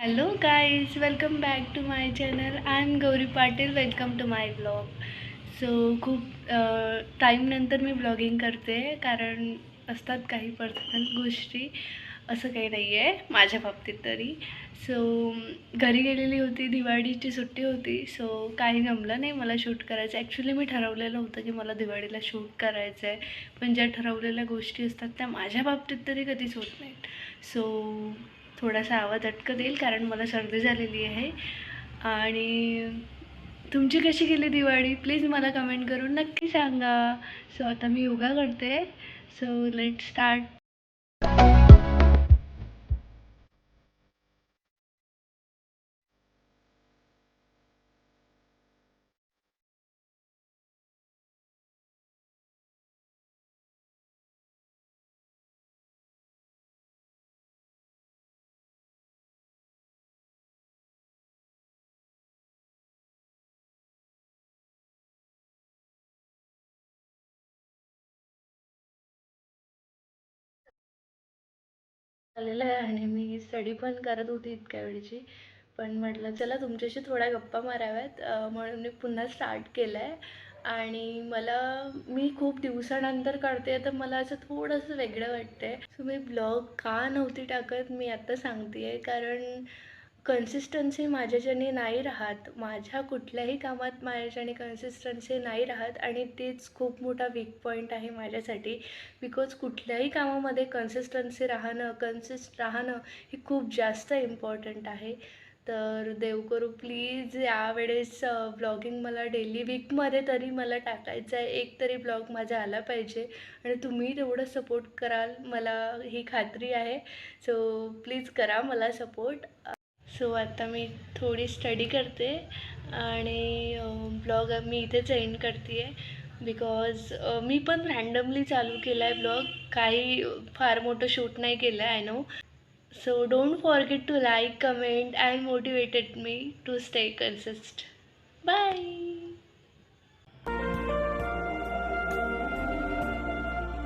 Hello guys, welcome back to my channel. I am Gauri Patil. Welcome to my blog. So खूप टाईमनंतर मी blogging करते, कारण असतात काही पर्सनल गोष्टी. असं काही नाही आहे माझ्या बाबतीत तरी. सो घरी गेलेली होती, दिवाळीची सुट्टी होती. सो काही जमलं नाही मला शूट करायचं. ॲक्च्युली मी ठरवलेलं होतं की मला दिवाळीला शूट करायचं आहे, पण ज्या ठरवलेल्या गोष्टी असतात त्या माझ्या बाबतीत तरी कधीच होत नाहीत. सो थोडासा आवाज अटकत येईल कारण मला सर्दी झालेली आहे. आणि तुमची कशी गेली दिवाळी प्लीज मला कमेंट करून नक्की सांगा. सो आता मी योगा करते. So let start. झालेलं आहे आणि मी स्टडी पण करत होती इतक्या वेळची. पण म्हटलं चला तुमच्याशी थोड्या गप्पा माराव्यात, म्हणून मी पुन्हा स्टार्ट केलं आहे. आणि मी खूप दिवसानंतर काढते, तर मला असं थोडंसं वेगळं वाटतं आहे. सो मी ब्लॉग का नव्हती टाकत मी आत्ता सांगते आहे. कारण कन्सिस्टन्सी माझ्याच्याने नाही राहत. माझ्या कुठल्याही कामात माझ्याच्याने कन्सिस्टन्सी नाही राहत, आणि तेच खूप मोठा वीक पॉईंट आहे माझ्यासाठी. बिकॉज कुठल्याही कामामध्ये कन्सिस्ट राहणं हे खूप जास्त इम्पॉर्टंट आहे. तर देव करू प्लीज यावेळेस ब्लॉगिंग मला डेली वीकमध्ये तरी मला टाकायचं आहे. एक तरी ब्लॉग माझा आला पाहिजे, आणि तुम्ही तेवढं सपोर्ट कराल मला ही खात्री आहे. सो प्लीज करा मला सपोर्ट. सो आता मी थोडी स्टडी करते आणि ब्लॉग मी इथेच एंड करते आहे. बिकॉज मी पण रँडमली चालू केला आहे ब्लॉग. काही फार मोठं शूट नाही केलं आहे, I know. So don't forget to like, comment and motivated me to stay consist. Bye.